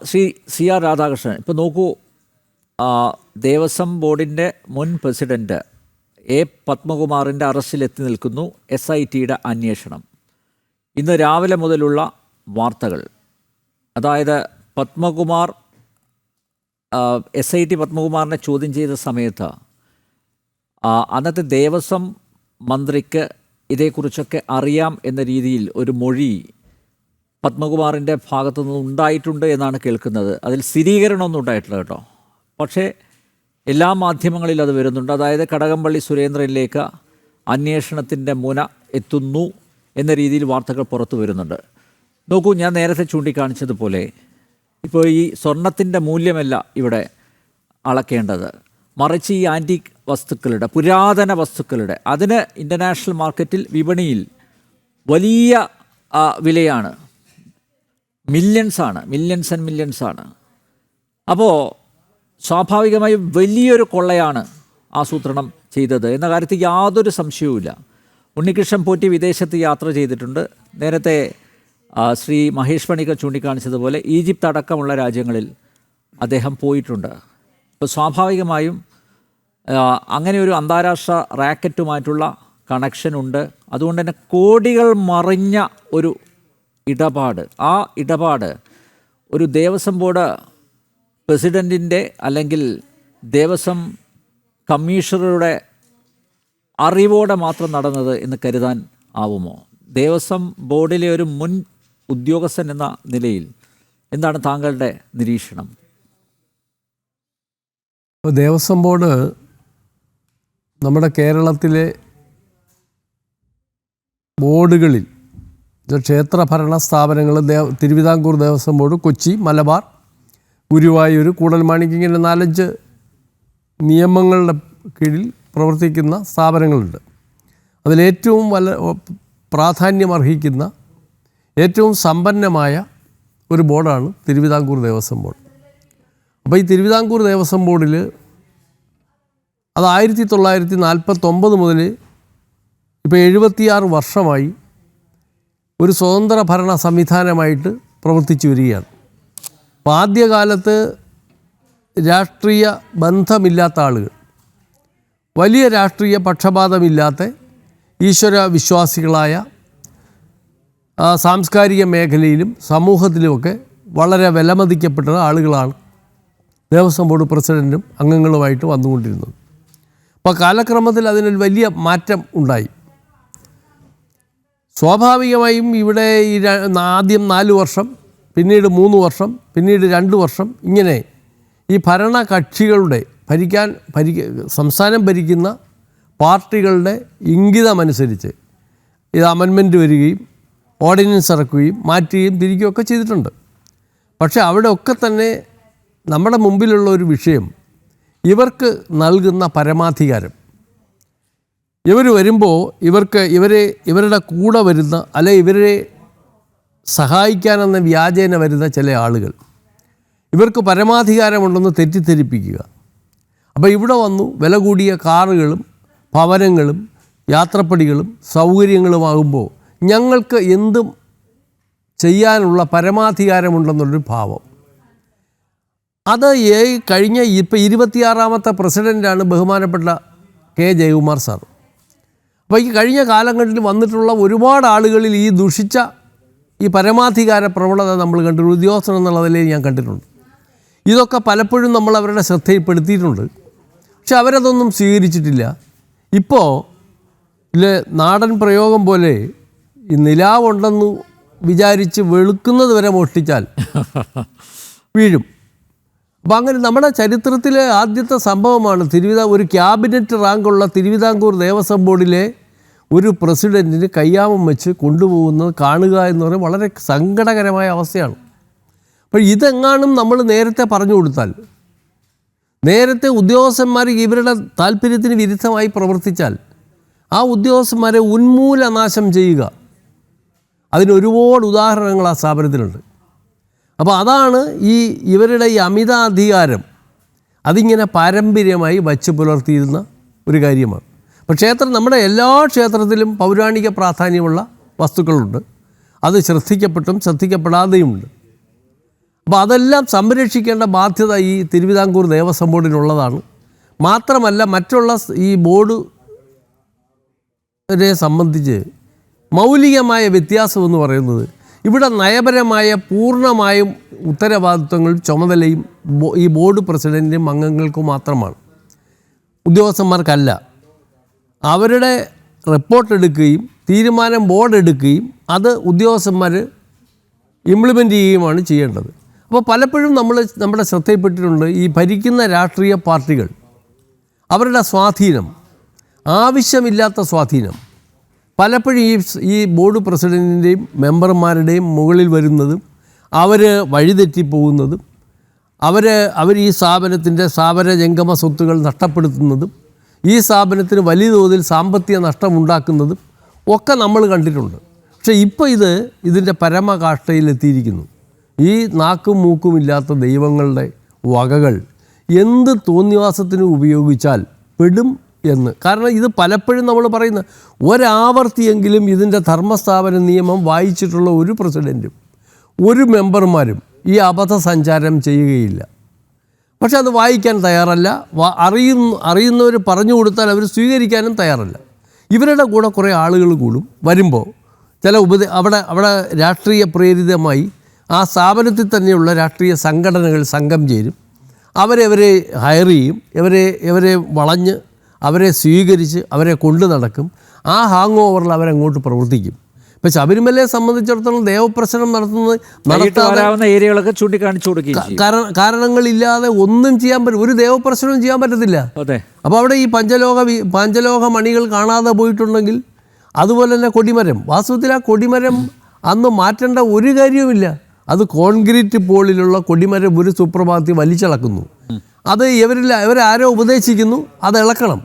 Shri C R Radhakrishnan, ഇപ്പോൾ നോക്കൂ, ദേവസ്വം ബോർഡിൻ്റെ മുൻ പ്രസിഡൻറ്റ് എ പത്മകുമാറിൻ്റെ അറസ്റ്റിലെത്തി നിൽക്കുന്നു SITയുടെ അന്വേഷണം. ഇന്ന് രാവിലെ മുതലുള്ള വാർത്തകൾ, അതായത് പത്മകുമാർ SIT പത്മകുമാറിനെ ചോദ്യം ചെയ്ത സമയത്ത് അന്നത്തെ ദേവസ്വം മന്ത്രിക്ക് ഇതേക്കുറിച്ചൊക്കെ അറിയാം എന്ന രീതിയിൽ ഒരു മൊഴി പത്മകുമാറിൻ്റെ ഭാഗത്തു നിന്ന് ഉണ്ടായിട്ടുണ്ട് എന്നാണ് കേൾക്കുന്നത്. അതിൽ സ്ഥിരീകരണമൊന്നും ഉണ്ടായിട്ടില്ല കേട്ടോ. പക്ഷേ എല്ലാ മാധ്യമങ്ങളിലും അത് വരുന്നുണ്ട്. അതായത് കടകംപള്ളി സുരേന്ദ്രനിലേക്ക് അന്വേഷണത്തിൻ്റെ മുന എത്തുന്നു എന്ന രീതിയിൽ വാർത്തകൾ പുറത്തു വരുന്നുണ്ട്. നോക്കൂ, ഞാൻ നേരത്തെ ചൂണ്ടിക്കാണിച്ചതുപോലെ ഇപ്പോൾ ഈ സ്വർണത്തിൻ്റെ മൂല്യമല്ല ഇവിടെ അളക്കേണ്ടത്, മറിച്ച് ഈ ആൻറ്റീക് വസ്തുക്കളുടെ, പുരാതന വസ്തുക്കളുടെ, അതിന് ഇൻ്റർനാഷണൽ മാർക്കറ്റിൽ, വിപണിയിൽ വലിയ വിലയാണ്. മില്യൺസ് ആൻഡ് മില്യൺസാണ്. അപ്പോൾ സ്വാഭാവികമായും വലിയൊരു കൊള്ളയാണ് ആസൂത്രണം ചെയ്തത് എന്ന കാര്യത്തിൽ യാതൊരു സംശയവുമില്ല. ഉണ്ണികൃഷ്ണൻ പോറ്റി വിദേശത്ത് യാത്ര ചെയ്തിട്ടുണ്ട്. നേരത്തെ ശ്രീ മഹേഷ് പണിക്കർ ചൂണ്ടിക്കാണിച്ചതുപോലെ ഈജിപ്ത് അടക്കമുള്ള രാജ്യങ്ങളിൽ അദ്ദേഹം പോയിട്ടുണ്ട്. അപ്പോൾ സ്വാഭാവികമായും അങ്ങനെ ഒരു അന്താരാഷ്ട്ര റാക്കറ്റുമായിട്ടുള്ള കണക്ഷൻ ഉണ്ട്. അതുകൊണ്ട് തന്നെ കോടികൾ മറിഞ്ഞ ഒരു ഇടപാട്, ആ ഇടപാട് ഒരു ദേവസ്വം ബോർഡ് പ്രസിഡൻറ്റിൻ്റെ അല്ലെങ്കിൽ ദേവസ്വം കമ്മീഷണറുടെ അറിവോടെ മാത്രം നടന്നത് എന്ന് കരുതാൻ ആവുമോ? ദേവസ്വം ബോർഡിലെ ഒരു മുൻ ഉദ്യോഗസ്ഥൻ എന്ന നിലയിൽ എന്താണ് താങ്കളുടെ നിരീക്ഷണം? ദേവസ്വം ബോർഡ് നമ്മുടെ കേരളത്തിലെ ബോർഡുകളിൽ, ക്ഷേത്രഭരണ സ്ഥാപനങ്ങൾ, തിരുവിതാംകൂർ ദേവസ്വം ബോർഡ്, കൊച്ചി, മലബാർ, ഗുരുവായൂർ, കൂടൽമാണിക്യം, ഇങ്ങനെ 4-5 നിയമങ്ങളുടെ കീഴിൽ പ്രവർത്തിക്കുന്ന സ്ഥാപനങ്ങളുണ്ട്. അതിലേറ്റവും പ്രാധാന്യമർഹിക്കുന്ന, ഏറ്റവും സമ്പന്നമായ ഒരു ബോർഡാണ് തിരുവിതാംകൂർ ദേവസ്വം ബോർഡ്. അപ്പോൾ ഈ തിരുവിതാംകൂർ ദേവസ്വം ബോർഡിൽ അത് 1949 മുതൽ ഇപ്പോൾ 76 വർഷമായി ഒരു സ്വതന്ത്ര ഭരണ സംവിധാനമായിട്ട് പ്രവർത്തിച്ചു വരികയാണ്. അപ്പോൾ ആദ്യകാലത്ത് രാഷ്ട്രീയ ബന്ധമില്ലാത്ത ആളുകൾ, വലിയ രാഷ്ട്രീയ പക്ഷപാതമില്ലാത്ത ഈശ്വര വിശ്വാസികളായ, സാംസ്കാരിക മേഖലയിലും സമൂഹത്തിലുമൊക്കെ വളരെ വിലമതിക്കപ്പെട്ട ആളുകളാണ് ദേവസ്വം ബോർഡ് പ്രസിഡൻറ്റും അംഗങ്ങളുമായിട്ട് വന്നുകൊണ്ടിരുന്നത്. അപ്പോൾ കാലക്രമത്തിൽ അതിനൊരു വലിയ മാറ്റം ഉണ്ടായി. സ്വാഭാവികമായും ഇവിടെ ഈ ആദ്യം 4 വർഷം, പിന്നീട് 3 വർഷം, പിന്നീട് 2 വർഷം, ഇങ്ങനെ ഈ ഭരണകക്ഷികളുടെ സംസ്ഥാനം ഭരിക്കുന്ന പാർട്ടികളുടെ ഇംഗിതമനുസരിച്ച് ഇത് അമെൻമെൻറ്റ് വരികയും ഓർഡിനൻസ് ഇറക്കുകയും മാറ്റുകയും തിരിക്കുകയൊക്കെ ചെയ്തിട്ടുണ്ട്. പക്ഷേ അവിടെ ഒക്കെ തന്നെ നമ്മുടെ മുമ്പിലുള്ള ഒരു വിഷയം, ഇവർക്ക് നൽകുന്ന പരമാധികാരം. ഇവർ വരുമ്പോൾ ഇവരുടെ കൂടെ വരുന്ന, അല്ലെ ഇവരെ സഹായിക്കാനെന്ന വ്യാജേന വരുന്ന ചില ആളുകൾ ഇവർക്ക് പരമാധികാരമുണ്ടെന്ന് തെറ്റിദ്ധരിപ്പിക്കുക. അപ്പോൾ ഇവിടെ വന്നു വില കൂടിയ കാറുകളും ഭവനങ്ങളും യാത്രപ്പടികളും സൗകര്യങ്ങളുമാകുമ്പോൾ ഞങ്ങൾക്ക് എന്തും ചെയ്യാനുള്ള പരമാധികാരമുണ്ടെന്നുള്ളൊരു ഭാവം. അത് കഴിഞ്ഞ ഇപ്പോൾ 26ാമത്തെ പ്രസിഡൻ്റാണ് ബഹുമാനപ്പെട്ട കെ ജയകുമാർ സാർ. അപ്പോൾ ഈ കഴിഞ്ഞ കാലങ്ങളിൽ വന്നിട്ടുള്ള ഒരുപാട് ആളുകളിൽ ഈ ദുഷിച്ച ഈ പരമാധികാര പ്രവണത നമ്മൾ കണ്ടിട്ടുണ്ട്. ഉദ്യോഗസ്ഥൻ എന്നുള്ള നിലയിൽ ഞാൻ കണ്ടിട്ടുണ്ട്. ഇതൊക്കെ പലപ്പോഴും നമ്മൾ അവരുടെ ശ്രദ്ധയിൽപ്പെടുത്തിയിട്ടുണ്ട്. പക്ഷെ അവരതൊന്നും സ്വീകരിച്ചിട്ടില്ല. ഇപ്പോൾ നാടൻ പ്രയോഗം പോലെ ഈ നിലാവുണ്ടെന്ന് വിചാരിച്ച് വെളുക്കുന്നത് വരെ മോഷ്ടിച്ചാൽ വീഴും. അപ്പം അങ്ങനെ നമ്മുടെ ചരിത്രത്തിലെ ആദ്യത്തെ സംഭവമാണ് ഒരു ക്യാബിനറ്റ് റാങ്കുള്ള തിരുവിതാംകൂർ ദേവസ്വം ബോർഡിലെ ഒരു പ്രസിഡൻറ്റിന് കയ്യാമം വെച്ച് കൊണ്ടുപോകുന്നത് കാണുക എന്ന് പറയുന്നത് വളരെ സങ്കടകരമായ അവസ്ഥയാണ്. അപ്പോൾ ഇതെങ്ങാനും നമ്മൾ നേരത്തെ പറഞ്ഞു കൊടുത്താൽ, നേരത്തെ ഉദ്യോഗസ്ഥന്മാർ ഇവരുടെ താല്പര്യത്തിന് വിരുദ്ധമായി പ്രവർത്തിച്ചാൽ ആ ഉദ്യോഗസ്ഥന്മാരെ ഉന്മൂലനാശം ചെയ്യുക, അതിനൊരുപാട് ഉദാഹരണങ്ങൾ ആ സ്ഥാപനത്തിലുണ്ട്. അപ്പോൾ അതാണ് ഇവരുടെ ഈ അമിതാധികാരം, അതിങ്ങനെ പാരമ്പര്യമായി വച്ച് പുലർത്തിയിരുന്ന ഒരു കാര്യമാണ്. അപ്പോൾ നമ്മുടെ എല്ലാ ക്ഷേത്രത്തിലും പൗരാണിക പ്രാധാന്യമുള്ള വസ്തുക്കളുണ്ട്. അത് ശ്രദ്ധിക്കപ്പെട്ടും ശ്രദ്ധിക്കപ്പെടാതെയുമുണ്ട്. അപ്പോൾ അതെല്ലാം സംരക്ഷിക്കേണ്ട ബാധ്യത ഈ തിരുവിതാംകൂർ ദേവസ്വം ബോർഡിനുള്ളതാണ്. മാത്രമല്ല മറ്റുള്ള ഈ ബോർഡിനെ സംബന്ധിച്ച് മൗലികമായ വ്യത്യാസം എന്ന് പറയുന്നത് ഇവിടെ നയപരമായ പൂർണ്ണമായും ഉത്തരവാദിത്വങ്ങളും ചുമതലയും ഈ ബോർഡ് പ്രസിഡൻറ്റിനും അംഗങ്ങൾക്കും മാത്രമാണ്, ഉദ്യോഗസ്ഥന്മാർക്കല്ല. അവരുടെ റിപ്പോർട്ട് എടുക്കുകയും തീരുമാനം ബോർഡ് എടുക്കുകയും അത് ഉദ്യോഗസ്ഥന്മാർ ഇംപ്ലിമെൻ്റ് ചെയ്യുകയുമാണ് ചെയ്യേണ്ടത്. അപ്പോൾ പലപ്പോഴും നമ്മുടെ ശ്രദ്ധയിൽപ്പെട്ടിട്ടുണ്ട് ഈ ഭരിക്കുന്ന രാഷ്ട്രീയ പാർട്ടികൾ അവരുടെ സ്വാധീനം, ആവശ്യമില്ലാത്ത സ്വാധീനം പലപ്പോഴും ഈ ബോർഡ് പ്രസിഡൻറ്റിൻ്റെയും മെമ്പർമാരുടെയും മുകളിൽ വരുന്നതും അവർ വഴിതെറ്റിപ്പോകുന്നതും അവർ ഈ സ്ഥാപന ജംഗമ സ്വത്തുകൾ നഷ്ടപ്പെടുത്തുന്നതും ഈ സ്ഥാപനത്തിന് വലിയ തോതിൽ സാമ്പത്തിക നഷ്ടമുണ്ടാക്കുന്നതും ഒക്കെ നമ്മൾ കണ്ടിട്ടുണ്ട്. പക്ഷേ ഇപ്പോൾ ഇതിൻ്റെ പരമകാഷ്ഠയിലെത്തിയിരിക്കുന്നു. ഈ നാക്കും മൂക്കുമില്ലാത്ത ദൈവങ്ങളുടെ വകകൾ എന്ത് തോന്നിവാസത്തിനും ഉപയോഗിച്ചാൽ പെടും എന്ന്. കാരണം ഇത് പലപ്പോഴും നമ്മൾ പറയുന്ന ഒരാവർത്തിയെങ്കിലും ഇതിൻ്റെ ധർമ്മസ്ഥാപന നിയമം വായിച്ചിട്ടുള്ള ഒരു പ്രസിഡൻറ്റും ഒരു മെമ്പർമാരും ഈ അബദ്ധ സഞ്ചാരം ചെയ്യുകയില്ല. പക്ഷെ അത് വായിക്കാൻ തയ്യാറല്ല, അറിയുന്നവർ പറഞ്ഞു കൊടുത്താൽ അവർ സ്വീകരിക്കാനും തയ്യാറല്ല. ഇവരുടെ കൂടെ കുറേ ആളുകൾ കൂടും. വരുമ്പോൾ ചില അവിടെ രാഷ്ട്രീയ പ്രേരിതമായി ആ സ്ഥാപനത്തിൽ തന്നെയുള്ള രാഷ്ട്രീയ സംഘടനകൾ സംഘം ചേരും. അവരെ ഹയർ ചെയ്യും, ഇവരെ വളഞ്ഞ് അവരെ സ്വീകരിച്ച് അവരെ കൊണ്ടു നടക്കും. ആ ഹാങ് ഓവറിൽ അവരങ്ങോട്ട് പ്രവർത്തിക്കും. ഇപ്പം ശബരിമലയെ സംബന്ധിച്ചിടത്തോളം ദേവപ്രശ്നം നടത്താവുന്ന ഏരിയകളൊക്കെ ചൂണ്ടിക്കാണിച്ചു കൊടുക്കുകയും കാരണങ്ങളില്ലാതെ ഒന്നും ചെയ്യാൻ പറ്റും, ഒരു ദേവപ്രശ്നവും ചെയ്യാൻ പറ്റത്തില്ല. അപ്പോൾ അവിടെ ഈ പഞ്ചലോക മണികൾ കാണാതെ പോയിട്ടുണ്ടെങ്കിൽ, അതുപോലെ തന്നെ കൊടിമരം, വാസ്തവത്തിൽ ആ കൊടിമരം അന്ന് മാറ്റേണ്ട ഒരു കാര്യവുമില്ല. അത് കോൺക്രീറ്റ് പോളിലുള്ള കൊടിമരം ഒരു സുപ്രഭാതത്തിൽ വലിച്ചിളക്കുന്നു. അത് ഇവരാരോ ഉപദേശിക്കുന്നു അത് ഇളക്കണം,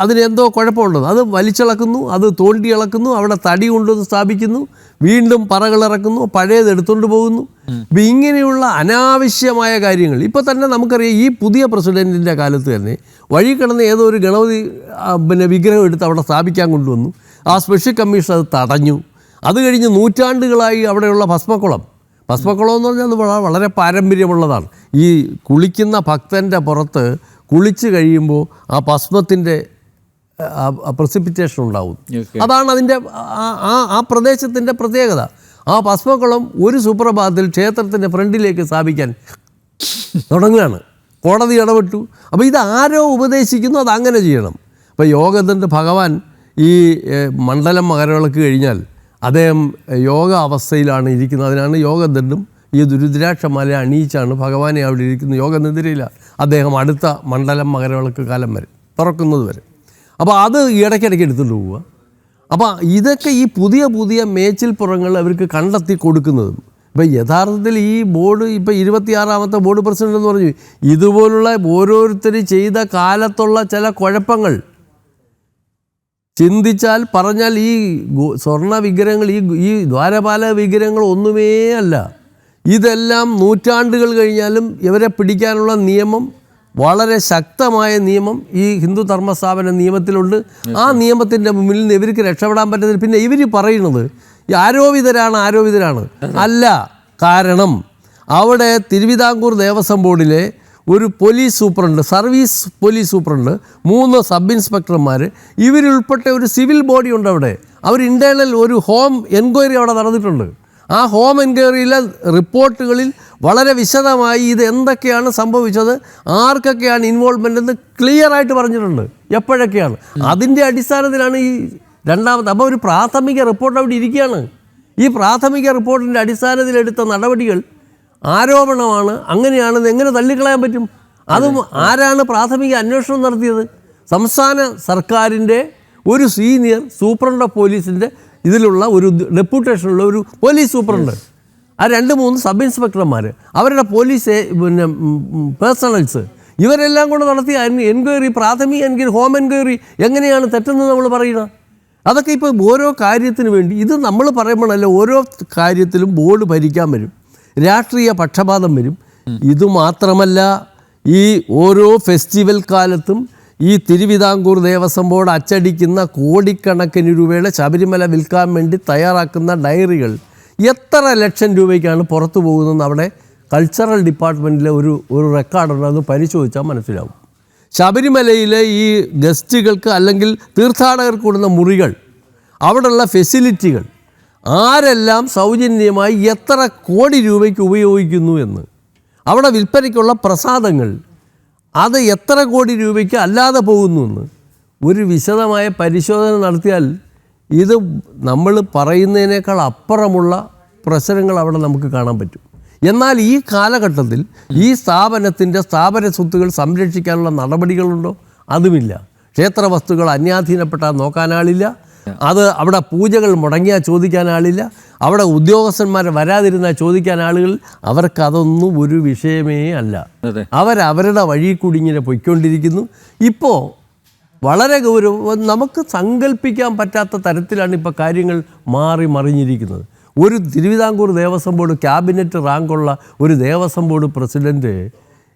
അതിനെന്തോ കുഴപ്പമുള്ളത്, അത് വലിച്ചിളക്കുന്നു, അത് തോണ്ടി ഇളക്കുന്നു, അവിടെ തടി കൊണ്ടുവന്ന് സ്ഥാപിക്കുന്നു, വീണ്ടും പറകളിറക്കുന്നു, പഴയത് എടുത്തുകൊണ്ട് പോകുന്നു. ഇപ്പം ഇങ്ങനെയുള്ള അനാവശ്യമായ കാര്യങ്ങൾ ഇപ്പോൾ തന്നെ നമുക്കറിയാം. ഈ പുതിയ പ്രസിഡൻറ്റിൻ്റെ കാലത്ത് തന്നെ വഴി കിടന്ന് ഏതോ ഒരു ഗണപതി വിഗ്രഹം എടുത്ത് അവിടെ സ്ഥാപിക്കാൻ കൊണ്ടുവന്നു. ആ സ്പെഷ്യൽ കമ്മീഷൻ അത് തടഞ്ഞു. അത് കഴിഞ്ഞ് നൂറ്റാണ്ടുകളായി അവിടെയുള്ള ഭസ്മക്കുളം എന്ന് പറഞ്ഞാൽ അത് വളരെ പാരമ്പര്യമുള്ളതാണ്. ഈ കുളിക്കുന്ന ഭക്തൻ്റെ പുറത്ത് കുളിച്ച് കഴിയുമ്പോൾ ആ ഭസ്മത്തിൻ്റെ പ്രസിപ്പിറ്റേഷൻ ഉണ്ടാവും. അതാണ് അതിൻ്റെ ആ പ്രദേശത്തിൻ്റെ പ്രത്യേകത. ആ ഭസ്മക്കുളം ഒരു സുപ്രഭാതത്തിൽ ക്ഷേത്രത്തിൻ്റെ ഫ്രണ്ടിലേക്ക് സ്ഥാപിക്കാൻ തുടങ്ങുകയാണ്. കോടതി ഇടപെട്ടു. അപ്പോൾ ഇത് ആരോ ഉപദേശിക്കുന്നു, അത് അങ്ങനെ ചെയ്യണം. അപ്പോൾ യോഗദണ്ഡ് ഭഗവാൻ ഈ മണ്ഡലം മകരവിളക്ക് കഴിഞ്ഞാൽ അദ്ദേഹം യോഗ അവസ്ഥയിലാണ് ഇരിക്കുന്നത്. അതിനാണ് യോഗദണ്ഡും ഈ രുദ്രാക്ഷമാല അണിയിച്ചാണ് ഭഗവാനെ അവിടെ ഇരിക്കുന്നത്. യോഗനിദ്രയില്ല അദ്ദേഹം അടുത്ത മണ്ഡലം മകരവിളക്ക് കാലം വരെ, തുറക്കുന്നത് വരെ. അപ്പോൾ അത് ഇടയ്ക്കിടയ്ക്ക് എടുത്തുകൊണ്ട് പോവുക. അപ്പോൾ ഇതൊക്കെ ഈ പുതിയ മേച്ചിൽപ്പുറങ്ങൾ അവർക്ക് കണ്ടെത്തി കൊടുക്കുന്നതും. ഇപ്പം യഥാർത്ഥത്തിൽ ഈ ബോർഡ് ഇപ്പോൾ 26ാമത്തെ ബോർഡ് പ്രസിഡന്റ് എന്ന് പറഞ്ഞു, ഇതുപോലുള്ള ഓരോരുത്തർ ചെയ്ത കാലത്തുള്ള ചില കുഴപ്പങ്ങൾ ചിന്തിച്ചാൽ പറഞ്ഞാൽ ഈ സ്വർണ്ണ വിഗ്രഹങ്ങൾ, ഈ ദ്വാരപാല വിഗ്രഹങ്ങൾ ഒന്നുമേ അല്ല. ഇതെല്ലാം നൂറ്റാണ്ടുകൾ കഴിഞ്ഞാലും ഇവരെ പിടിക്കാനുള്ള നിയമം, വളരെ ശക്തമായ നിയമം ഈ ഹിന്ദു ധർമ്മസ്ഥാപന നിയമത്തിലുണ്ട്. ആ നിയമത്തിൻ്റെ മുന്നിൽ നിന്ന് ഇവർക്ക് രക്ഷപ്പെടാൻ പറ്റുന്നില്ല. പിന്നെ ഇവർ പറയുന്നത് ഈ ആരോപിതരാണ് അല്ല. കാരണം അവിടെ തിരുവിതാംകൂർ ദേവസ്വം ബോർഡിലെ ഒരു police superintendent, service police superintendent, 3 sub ഇൻസ്പെക്ടർമാർ, ഇവരുൾപ്പെട്ട ഒരു സിവിൽ ബോഡി ഉണ്ട് അവിടെ. അവർ ഇൻറ്റേർണൽ ഒരു ഹോം എൻക്വയറി അവിടെ നടന്നിട്ടുണ്ട്. ആ ഹോം എൻക്വയറിയിലെ റിപ്പോർട്ടുകളിൽ വളരെ വിശദമായി ഇത് എന്തൊക്കെയാണ് സംഭവിച്ചത്, ആർക്കൊക്കെയാണ് ഇൻവോൾവ്മെൻ്റ് എന്ന് ക്ലിയറായിട്ട് പറഞ്ഞിട്ടുണ്ട്, എപ്പോഴൊക്കെയാണ്. അതിൻ്റെ അടിസ്ഥാനത്തിലാണ് ഈ രണ്ടാമത്തെ. അപ്പോൾ ഒരു പ്രാഥമിക റിപ്പോർട്ട് അവിടെ ഇരിക്കുകയാണ്. ഈ പ്രാഥമിക റിപ്പോർട്ടിൻ്റെ അടിസ്ഥാനത്തിലെടുത്ത നടപടികൾ ആരോപണമാണ്, അങ്ങനെയാണെന്ന് എങ്ങനെ തള്ളിക്കളയാൻ പറ്റും? അതും ആരാണ് പ്രാഥമിക അന്വേഷണം നടത്തിയത്? സംസ്ഥാന സർക്കാരിൻ്റെ ഒരു സീനിയർ സൂപ്രണ്ട് ഓഫ് പോലീസിൻ്റെ ഇതിലുള്ള ഒരു ഡെപ്യൂട്ടേഷനുള്ള ഒരു പോലീസ് സൂപ്രണ്ട്, ആ 2-3 സബ് ഇൻസ്പെക്ടർമാർ, അവരുടെ പോലീസ് പേഴ്സണൽസ്, ഇവരെല്ലാം കൂടെ നടത്തിയ എൻക്വയറി, പ്രാഥമിക എൻക്വയറി, ഹോം എൻക്വയറി എങ്ങനെയാണ് തെറ്റെന്ന് നമ്മൾ പറയുന്നത്? അതൊക്കെ ഇപ്പോൾ ഓരോ കാര്യത്തിന് വേണ്ടി ഇത് നമ്മൾ പറയുമ്പോഴല്ല, ഓരോ കാര്യത്തിലും ബോർഡ് ഭരിക്കാൻ വരും, രാഷ്ട്രീയ പക്ഷപാതം വരും. ഇതുമാത്രമല്ല, ഈ ഓരോ ഫെസ്റ്റിവൽ കാലത്തും ഈ തിരുവിതാംകൂർ ദേവസ്വം ബോർഡ് അച്ചടിക്കുന്ന കോടിക്കണക്കിന് രൂപയുടെ ശബരിമല വിൽക്കാൻ വേണ്ടി തയ്യാറാക്കുന്ന ഡയറികൾ എത്ര ലക്ഷം രൂപയ്ക്കാണ് പുറത്തു പോകുന്നതെന്ന് അവിടെ കൾച്ചറൽ ഡിപ്പാർട്ട്മെൻറ്റിലെ ഒരു റെക്കോർഡുണ്ട്, അത് പരിശോധിച്ചാൽ മനസ്സിലാവും. ശബരിമലയിലെ ഈ ഗസ്റ്റുകൾക്ക് അല്ലെങ്കിൽ തീർത്ഥാടകർക്ക് കൊടുക്കുന്ന മുറികൾ, അവിടെയുള്ള ഫെസിലിറ്റികൾ ആരെല്ലാം സൗജന്യമായി എത്ര കോടി രൂപയ്ക്ക് ഉപയോഗിക്കുന്നു എന്ന്, അവിടെ വിൽപ്പനയ്ക്കുള്ള പ്രസാദങ്ങൾ അത് എത്ര കോടി രൂപയ്ക്ക് അല്ലാതെ പോകുന്നു എന്ന് ഒരു വിശദമായ പരിശോധന നടത്തിയാൽ ഇത് നമ്മൾ പറയുന്നതിനേക്കാൾ അപ്പുറമുള്ള പ്രശ്നങ്ങൾ അവിടെ നമുക്ക് കാണാൻ പറ്റും. എന്നാൽ ഈ കാലഘട്ടത്തിൽ ഈ സ്ഥാപനത്തിൻ്റെ സ്ഥാപന സ്വത്തുകൾ സംരക്ഷിക്കാനുള്ള നടപടികളുണ്ടോ? അതുമില്ല. ക്ഷേത്ര വസ്തുക്കൾ അന്യാധീനപ്പെട്ടാൽ നോക്കാനാളില്ല, അത് അവിടെ പൂജകൾ മുടങ്ങിയാൽ ചോദിക്കാൻ ആളില്ല, അവിടെ ഉദ്യോഗസ്ഥന്മാരെ വരാതിരുന്നാൽ ചോദിക്കാൻ ആളുകൾ, അവർക്കതൊന്നും ഒരു വിഷയമേ അല്ല. അവരവരുടെ വഴി കൂടി ഇങ്ങനെ പൊയ്ക്കൊണ്ടിരിക്കുന്നു. ഇപ്പോൾ വളരെ ഗൗരവം, നമുക്ക് സങ്കല്പിക്കാൻ പറ്റാത്ത തരത്തിലാണ് ഇപ്പോൾ കാര്യങ്ങൾ മറിഞ്ഞിരിക്കുന്നത്. ഒരു തിരുവിതാംകൂർ ദേവസ്വം ബോർഡ് ക്യാബിനറ്റ് റാങ്കുള്ള ഒരു ദേവസ്വം ബോർഡ് പ്രസിഡൻറ്റ്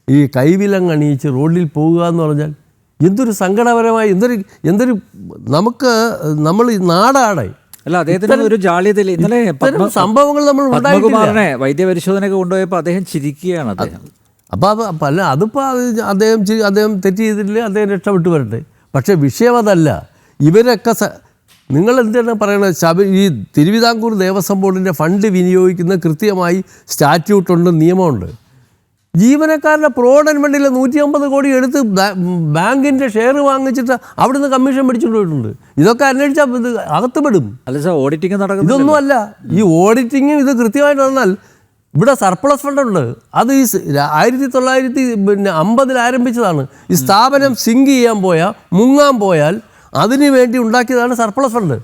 ഈ കൈവിലങ്ങണിയിച്ച് റോഡിൽ പോവുക എന്ന് പറഞ്ഞാൽ എന്തൊരു സങ്കടപരമായി, എന്തൊരു നമുക്ക് നമ്മൾ ഈ നാടാണ്. അല്ല, അദ്ദേഹത്തിന് ഒരു ജാള്യതയില്ല. ഇന്നലെ സംഭവങ്ങൾ നമ്മൾ പത്മകുമാറിനെ വൈദ്യപരിശോധനയ്ക്ക് കൊണ്ടുപോയപ്പോൾ അദ്ദേഹം ചിരിക്കുകയാണ്. അദ്ദേഹം അപ്പോൾ അല്ല, അതിപ്പോൾ അദ്ദേഹം തെറ്റ് ചെയ്തിട്ടില്ല, അദ്ദേഹം രക്ഷപ്പെട്ടു വരട്ടെ. പക്ഷേ വിഷയം അതല്ല. ഇവരൊക്കെ നിങ്ങൾ എന്താണ് പറയുന്നത്? ഈ തിരുവിതാംകൂർ ദേവസ്വം ബോർഡിൻ്റെ ഫണ്ട് വിനിയോഗിക്കുന്ന കൃത്യമായി സ്റ്റാറ്റ്യൂട്ടുണ്ട്, നിയമമുണ്ട്. ജീവനക്കാരുടെ പ്രോവിഡൻറ്റ് 150 കോടി എടുത്ത് ബാങ്കിൻ്റെ ഷെയർ വാങ്ങിച്ചിട്ട് അവിടുന്ന് കമ്മീഷൻ മേടിച്ചുകൊണ്ട് പോയിട്ടുണ്ട്. ഇതൊക്കെ അന്വേഷിച്ചാൽ ഇത് അകത്തുപെടും. അല്ല സാർ, ഓഡിറ്റിംഗ് നടക്കും. ഇതൊന്നുമല്ല. ഈ ഓഡിറ്റിങ്ങും ഇത് കൃത്യമായിട്ട് വന്നാൽ ഇവിടെ സർപ്ലസ് ഫണ്ടുണ്ട്. അത് ഈ 1950 ആരംഭിച്ചതാണ്. ഈ സ്ഥാപനം സിങ്ക് ചെയ്യാൻ പോയാൽ, മുങ്ങാൻ പോയാൽ അതിനു വേണ്ടി ഉണ്ടാക്കിയതാണ് സർപ്ലസ് ഫണ്ട്.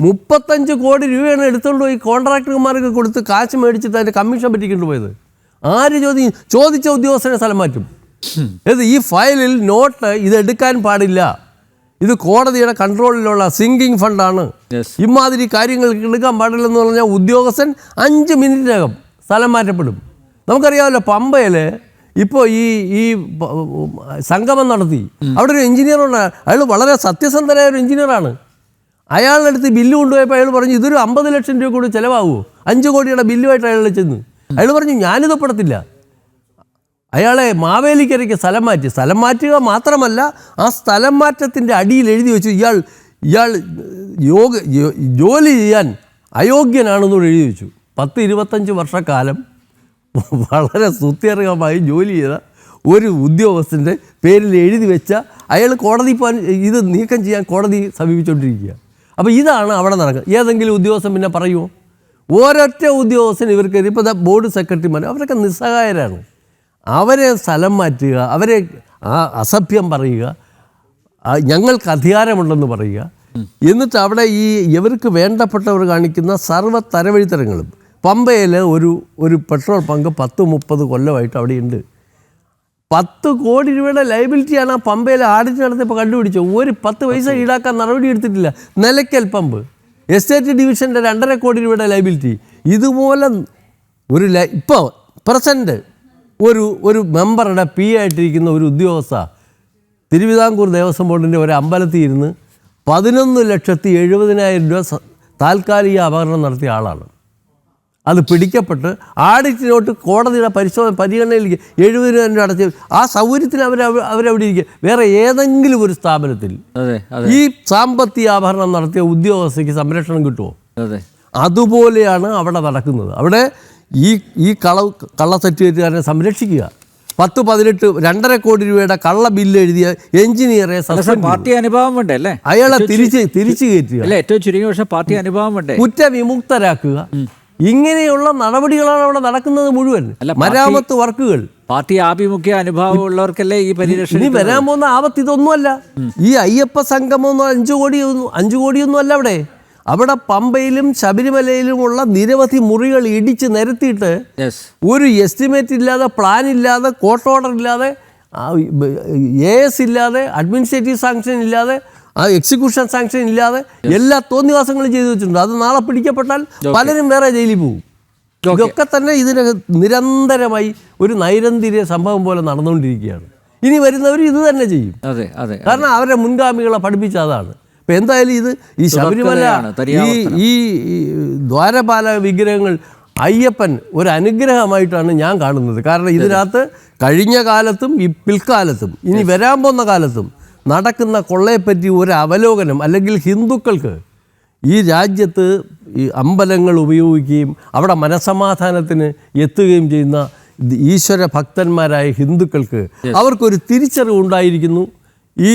35 കോടി രൂപയാണ് എടുത്തുകൊണ്ട് പോയി കോൺട്രാക്ടർമാർക്ക് കൊടുത്ത് കാശ് മേടിച്ചിട്ട് അതിൻ്റെ കമ്മീഷൻ പറ്റിക്കൊണ്ട് പോയത്. ആര് ചോദിച്ച ഉദ്യോഗസ്ഥനെ സ്ഥലം മാറ്റും. ഈ ഫയലിൽ നോട്ട് ഇതെടുക്കാൻ പാടില്ല, ഇത് കോടതിയുടെ കൺട്രോളിലുള്ള സിങ്കിങ് ഫണ്ടാണ്, ഇമാതിരി കാര്യങ്ങൾ എടുക്കാൻ പാടില്ലെന്ന് പറഞ്ഞാൽ ഉദ്യോഗസ്ഥൻ 5 മിനിറ്റിനകം സ്ഥലം മാറ്റപ്പെടും. നമുക്കറിയാമല്ലോ, പമ്പയിൽ ഇപ്പോൾ ഈ സംഗമം നടത്തി, അവിടെ ഒരു എഞ്ചിനീയറുണ്ട്. അയാൾ വളരെ സത്യസന്ധനായ ഒരു എഞ്ചിനീയറാണ്. അയാളുടെ അടുത്ത് ബില്ല് കൊണ്ടുപോയപ്പോൾ അയാൾ പറഞ്ഞു ഇതൊരു 50 ലക്ഷം രൂപ കൂടി ചിലവാകുമോ, 5 കോടിയുടെ ബില്ലുമായിട്ട് അയാൾ ചെന്ന്. അയാൾ പറഞ്ഞു ഞാനിത് പെടത്തില്ല. അയാളെ മാവേലിക്കരയ്ക്ക് സ്ഥലം മാറ്റുക മാത്രമല്ല, ആ സ്ഥലം മാറ്റത്തിൻ്റെ അടിയിൽ എഴുതി വെച്ചു ഇയാൾ ജോലി ചെയ്യാൻ അയോഗ്യനാണെന്നോട് എഴുതി വെച്ചു. 10-25 വർഷക്കാലം വളരെ സുത്യർഹമായി ജോലി ചെയ്ത ഒരു ഉദ്യോഗസ്ഥൻ്റെ പേരിൽ എഴുതി വെച്ച അയാൾ കോടതി പോകാൻ, ഇത് നീക്കം ചെയ്യാൻ കോടതി സമീപിച്ചുകൊണ്ടിരിക്കുക. അപ്പോൾ ഇതാണ് അവിടെ നടക്കുന്നത്. ഏതെങ്കിലും ഉദ്യോഗസ്ഥൻ പിന്നെ പറയുമോ? ഒരൊറ്റ ഉദ്യോഗസ്ഥൻ ഇവർക്ക് ഇപ്പോൾ ബോർഡ് സെക്രട്ടറിമാർ അവരൊക്കെ നിസ്സഹായരാണ്. അവരെ സ്ഥലം മാറ്റുക, അവരെ അസഭ്യം പറയുക, ഞങ്ങൾക്ക് അധികാരമുണ്ടെന്ന് പറയുക, എന്നിട്ട് അവിടെ ഇവർക്ക് വേണ്ടപ്പെട്ടവർ കാണിക്കുന്ന സർവ്വ തരവഴിത്തരങ്ങളും. പമ്പയിൽ ഒരു പെട്രോൾ പങ്ക് 10-30 കൊല്ലമായിട്ട് അവിടെയുണ്ട്. 10 കോടി രൂപയുടെ ലയബിലിറ്റിയാണ് ആ പമ്പയിൽ ആഡിറ്റ് നടത്തിയപ്പോൾ കണ്ടുപിടിച്ചത്. ഒരു 10 പൈസ ഈടാക്കാൻ നടപടി എടുത്തിട്ടില്ല. നിലയ്ക്കൽ പമ്പ് എസ്റ്റേറ്റ് ഡിവിഷൻ്റെ 2.5 കോടി രൂപയുടെ ലയബിലിറ്റി. ഇതുപോലെ ഇപ്പോൾ പ്രസൻറ്റ് ഒരു മെമ്പറുടെ പി ആയിട്ടിരിക്കുന്ന ഒരു ഉദ്യോഗസ്ഥ തിരുവിതാംകൂർ ദേവസ്വം ബോർഡിൻ്റെ ഒരു അമ്പലത്തിൽ ഇരുന്ന് 11,70,000 രൂപ താൽക്കാലിക അപകടം നടത്തിയ ആളാണ്. അത് പിടിക്കപ്പെട്ട് ആഡിറ്റിനോട്ട് കോടതിയുടെ പരിഗണനയിലേക്ക് 70,000 രൂപ അടച്ച് ആ സൗകര്യത്തിന് അവരവിടെ ഇരിക്കുക. വേറെ ഏതെങ്കിലും ഒരു സ്ഥാപനത്തിൽ ഈ സാമ്പത്തിക ആഭരണം നടത്തിയ ഉദ്യോഗസ്ഥയ്ക്ക് സംരക്ഷണം കിട്ടുമോ? അതുപോലെയാണ് അവിടെ നടക്കുന്നത്. അവിടെ ഈ കള്ള സർട്ടിഫിക്കറ്റുകാരനെ സംരക്ഷിക്കുക. 10-18 2.5 കോടി രൂപയുടെ കള്ള ബില്ല് എഴുതിയ എഞ്ചിനീയറെ പാർട്ടി അനുഭവം വേണ്ടേ അല്ലേ? അയാളെ തിരിച്ച് കയറ്റുക, ഏറ്റവും ചുരുങ്ങിയ പക്ഷേ പാർട്ടി അനുഭവം വേണ്ടേ, കുറ്റവിമുക്തരാക്കുക. ഇങ്ങനെയുള്ള നടപടികളാണ് അവിടെ നടക്കുന്നത് മുഴുവൻ. മരാമത്ത് വർക്കുകൾ പാർട്ടി ആഭിമുഖ്യ അനുഭവമുള്ളവർക്കല്ലേ ഈ പരിരക്ഷ. ഇനി വരാൻ പോകുന്ന ആപത്ത് ഇതൊന്നുമല്ല. ഈ അയ്യപ്പ സംഗമമൊന്നും 5 കോടിയൊന്നും അല്ല. അവിടെ പമ്പയിലും ശബരിമലയിലുമുള്ള നിരവധി മുറികൾ ഇടിച്ച് നിരത്തിയിട്ട് ഒരു എസ്റ്റിമേറ്റ് ഇല്ലാതെ, പ്ലാൻ ഇല്ലാതെ, കോർട്ട് ഓർഡർ ഇല്ലാതെ, AS ഇല്ലാതെ, അഡ്മിനിസ്ട്രേറ്റീവ് സാങ്ഷൻ ഇല്ലാതെ, എക്സിക്യൂഷൻ സാങ്ഷൻ ഇല്ലാതെ എല്ലാ തോന്നിവാസങ്ങളും ചെയ്തു വെച്ചിട്ടുണ്ട്. അത് നാളെ പിടിക്കപ്പെട്ടാൽ പലരും വേറെ ജയിലിൽ പോകും. ഇതൊക്കെ തന്നെ ഇതിന് നിരന്തരമായി ഒരു നൈരന്തര്യ സംഭവം പോലെ നടന്നുകൊണ്ടിരിക്കുകയാണ്. ഇനി വരുന്നവർ ഇത് തന്നെ ചെയ്യും. കാരണം അവരെ മുൻഗാമികളെ പഠിപ്പിച്ച അതാണ്. അപ്പം എന്തായാലും ഇത് ഈ ശബരിമല ഈ ദ്വാരപാല വിഗ്രഹങ്ങൾ അയ്യപ്പൻ ഒരു അനുഗ്രഹമായിട്ടാണ് ഞാൻ കാണുന്നത്. കാരണം ഇതിനകത്ത് കഴിഞ്ഞ കാലത്തും ഈ പിൽക്കാലത്തും ഇനി വരാൻ പോകുന്ന കാലത്തും നടക്കുന്ന കൊള്ളയെപ്പറ്റി ഒരു അവലോകനം, അല്ലെങ്കിൽ ഹിന്ദുക്കൾക്ക് ഈ രാജ്യത്ത് ഈ അമ്പലങ്ങൾ ഉപയോഗിക്കുകയും അവിടെ മനസമാധാനത്തിന് എത്തുകയും ചെയ്യുന്ന ഈശ്വര ഭക്തന്മാരായ ഹിന്ദുക്കൾക്ക് അവർക്കൊരു തിരിച്ചറിവുണ്ടായിരിക്കുന്നു. ഈ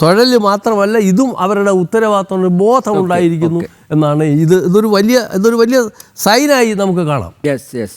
തൊഴിൽ മാത്രമല്ല, ഇതും അവരുടെ ഉത്തരവാദിത്തം ബോധമുണ്ടായിരിക്കുന്നു എന്നാണ് ഇതൊരു വലിയ സൈനായി നമുക്ക് കാണാം. Yes yes